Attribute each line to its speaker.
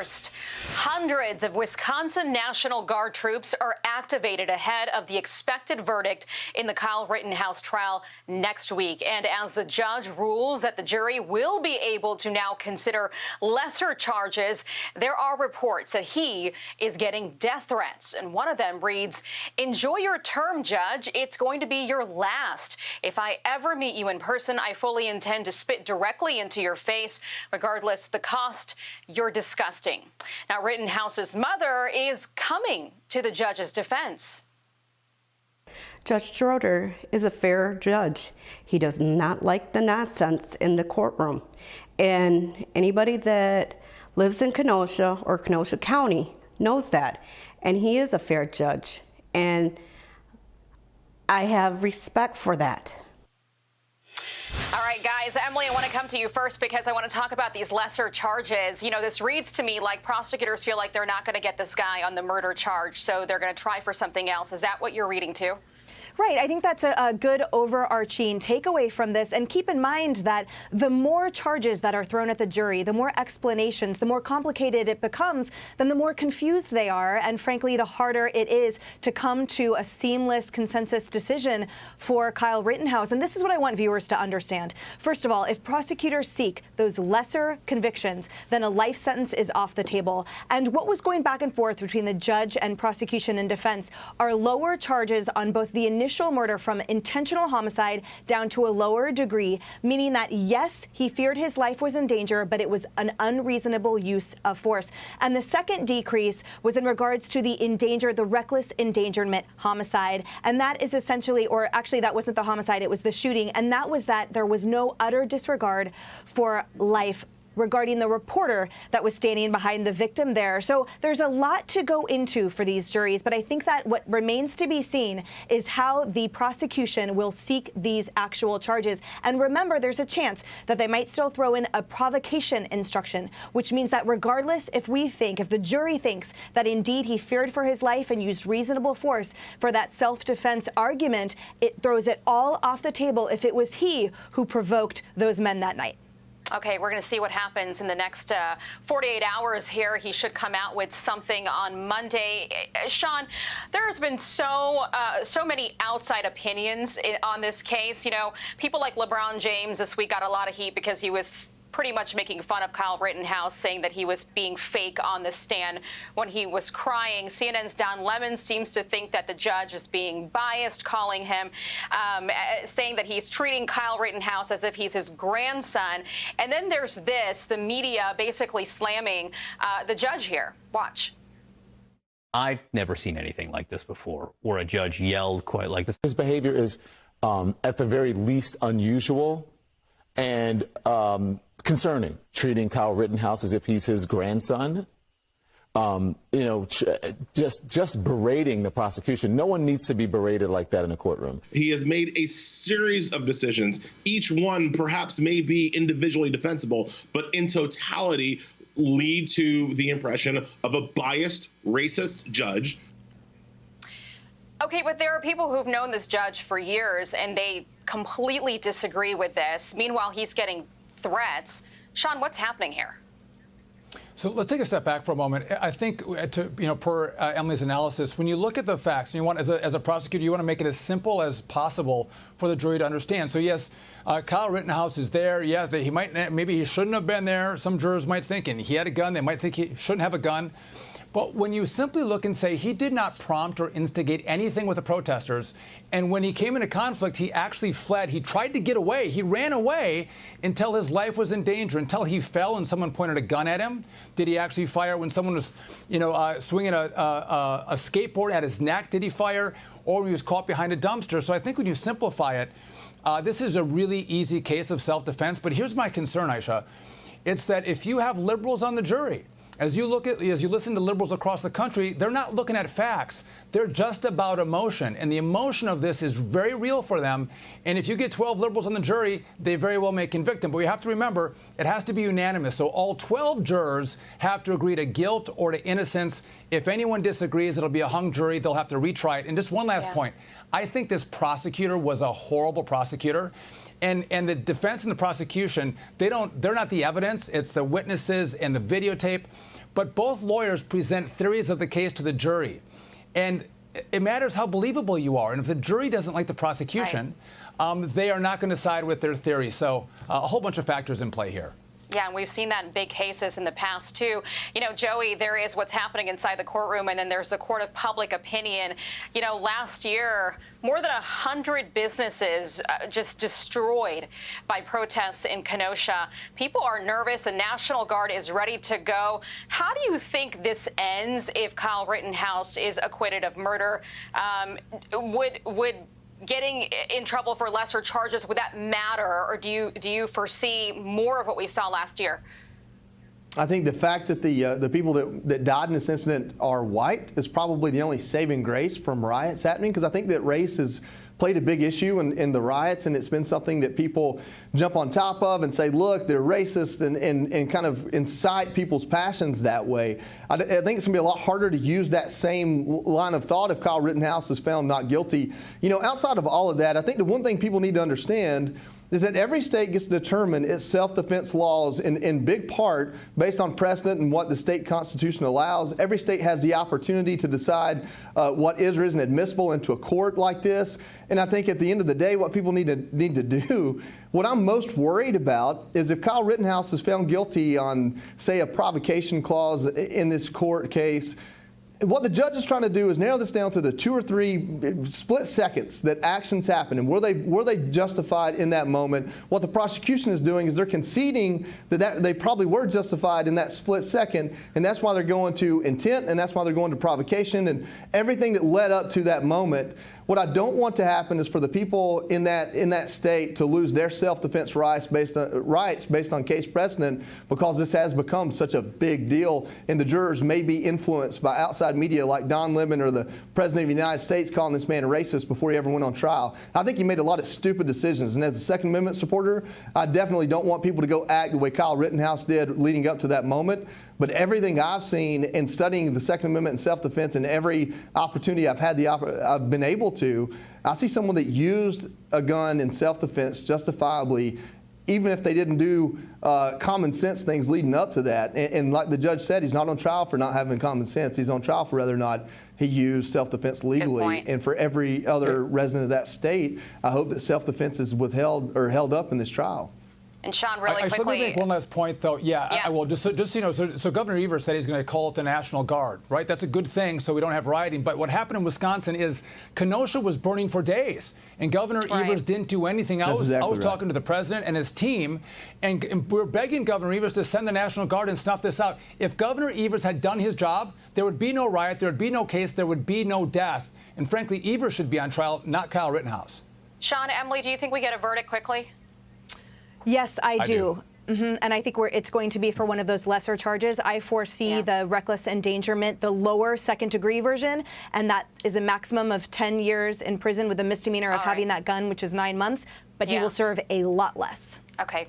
Speaker 1: First, hundreds of Wisconsin National Guard troops are activated ahead of the expected verdict in the Kyle Rittenhouse trial next week. And as the judge rules that the jury will be able to now consider lesser charges, there are reports that he is getting death threats. And one of them reads, "Enjoy your term, Judge. It's going to be your last. If I ever meet you in person, I fully intend to spit directly into your face. Regardless the cost, you're disgusting." Now, Rittenhouse's mother is coming to the judge's defense.
Speaker 2: Judge Schroeder is a fair judge. He does not like the nonsense in the courtroom. And anybody that lives in Kenosha or Kenosha County knows that. And he is a fair judge. And I have respect for that.
Speaker 1: All right, guys, Emily, I want to come to you first because I want to talk about these lesser charges. You know, this reads to me like prosecutors feel like they're not going to get this guy on the murder charge, so they're going to try for something else. Is that what you're reading too?
Speaker 3: Right. I think that's a good overarching takeaway from this. And keep in mind that the more charges that are thrown at the jury, the more explanations, the more complicated it becomes, then the more confused they are. And frankly, the harder it is to come to a seamless consensus decision for Kyle Rittenhouse. And this is what I want viewers to understand. First of all, if prosecutors seek those lesser convictions, then a life sentence is off the table. And what was going back and forth between the judge and prosecution and defense are lower charges on both the initial murder from intentional homicide down to a lower degree, meaning that, yes, he feared his life was in danger, but it was an unreasonable use of force. And the second decrease was in regards to the reckless endangerment homicide. And that is essentially, or actually that wasn't the homicide, it was the shooting. And that was that there was no utter disregard for life regarding the reporter that was standing behind the victim there. So there's a lot to go into for these juries, but I think that what remains to be seen is how the prosecution will seek these actual charges. And remember, there's a chance that they might still throw in a provocation instruction, which means that regardless if the jury thinks that indeed he feared for his life and used reasonable force for that self-defense argument, it throws it all off the table if it was he who provoked those men that night.
Speaker 1: Okay, we're going to see what happens in the next 48 hours here. He should come out with something on Monday. Sean, there has been so many outside opinions on this case. You know, people like LeBron James this week got a lot of heat because he was pretty much making fun of Kyle Rittenhouse, saying that he was being fake on the stand when he was crying. CNN's Don Lemon seems to think that the judge is being biased, calling him, saying that he's treating Kyle Rittenhouse as if he's his grandson. And then there's this, the media basically slamming the judge here. Watch.
Speaker 4: I've never seen anything like this before, where a judge yelled quite like this.
Speaker 5: His behavior is, at the very least, unusual and concerning, treating Kyle Rittenhouse as if he's his grandson, just berating the prosecution. No one needs to be berated like that in a courtroom.
Speaker 6: He has made a series of decisions. Each one perhaps may be individually defensible, but in totality lead to the impression of a biased, racist judge.
Speaker 1: Okay, but there are people who've known this judge for years, and they completely disagree with this. Meanwhile, he's getting threats. Sean, what's happening here?
Speaker 7: So let's take a step back for a moment. I think, per Emily's analysis, when you look at the facts, and you want, as a prosecutor, you want to make it as simple as possible for the jury to understand. So yes, Kyle Rittenhouse is there. Yes, maybe he shouldn't have been there. Some jurors might think, and he had a gun. They might think he shouldn't have a gun. But when you simply look and say he did not prompt or instigate anything with the protesters, and when he came into conflict, he actually fled. He tried to get away. He ran away until his life was in danger, until he fell and someone pointed a gun at him. Did he actually fire when someone was, swinging a skateboard at his neck? Did he fire? Or when he was caught behind a dumpster? So I think when you simplify it, this is a really easy case of self-defense. But here's my concern, Aisha. It's that if you have liberals on the jury, as you listen to liberals across the country, they're not looking at facts. They're just about emotion. And the emotion of this is very real for them. And if you get 12 liberals on the jury, they very well may convict them. But we have to remember, it has to be unanimous. So all 12 jurors have to agree to guilt or to innocence. If anyone disagrees, it'll be a hung jury. They'll have to retry it. And just one last point. I think this prosecutor was a horrible prosecutor. And the defense and the prosecution, they're not the evidence. It's the witnesses and the videotape. but both lawyers present theories of the case to the jury. And it matters how believable you are. And if the jury doesn't like the prosecution, they are not going to side with their theory. So a whole bunch of factors in play here.
Speaker 1: Yeah, and we've seen that in big cases in the past, too. You know, Joey, there is what's happening inside the courtroom, and then there's the court of public opinion. You know, last year, more than 100 businesses just destroyed by protests in Kenosha. People are nervous. The National Guard is ready to go. How do you think this ends if Kyle Rittenhouse is acquitted of murder? Would getting in trouble for lesser charges, would that matter, or do you foresee more of what we saw last year?
Speaker 8: I think the fact that the people that died in this incident are white is probably the only saving grace from riots happening, because I think that race has played a big issue in the riots, and it's been something that people jump on top of and say, look, they're racist, and kind of incite people's passions that way. I think it's going to be a lot harder to use that same line of thought if Kyle Rittenhouse is found not guilty. You know, outside of all of that, I think the one thing people need to understand is that every state gets to determine its self-defense laws in big part based on precedent and what the state constitution allows. Every state has the opportunity to decide what is or isn't admissible into a court like this. And I think at the end of the day, what people need to do, what I'm most worried about is if Kyle Rittenhouse is found guilty on, say, a provocation clause in this court case, what the judge is trying to do is narrow this down to the 2 or 3 split seconds that actions happen, and were they justified in that moment. What the prosecution is doing is they're conceding that they probably were justified in that split second, and that's why they're going to intent, and that's why they're going to provocation and everything that led up to that moment. What I don't want to happen is for the people in that state to lose their self-defense rights based on case precedent, because this has become such a big deal, and the jurors may be influenced by outside media like Don Lemon or the President of the United States calling this man a racist before he ever went on trial. I think he made a lot of stupid decisions, and as a Second Amendment supporter, I definitely don't want people to go act the way Kyle Rittenhouse did leading up to that moment. But everything I've seen in studying the Second Amendment and self-defense, and every opportunity I've been able to, I see someone that used a gun in self-defense justifiably, even if they didn't do common sense things leading up to that. And like the judge said, he's not on trial for not having common sense. He's on trial for whether or not he used self-defense legally. And for every other resident of that state, I hope that self-defense is withheld or held up in this trial.
Speaker 1: And Sean, really quickly.
Speaker 7: Let me make one last point, though. I will. Just so you know, so Governor Evers said he's going to call it the National Guard, right? That's a good thing, so we don't have rioting. But what happened in Wisconsin is Kenosha was burning for days, and Governor Evers didn't do anything. I was talking to the president and his team, and we're begging Governor Evers to send the National Guard and snuff this out. If Governor Evers had done his job, there would be no riot, there would be no case, there would be no death. And frankly, Evers should be on trial, not Kyle Rittenhouse.
Speaker 1: Sean, Emily, do you think we get a verdict quickly?
Speaker 3: Yes, I do. And I think it's going to be for one of those lesser charges. I foresee the reckless endangerment, the lower second-degree version, and that is a maximum of 10 years in prison with a misdemeanor of having that gun, which is 9 months. But he will serve a lot less.
Speaker 1: Okay.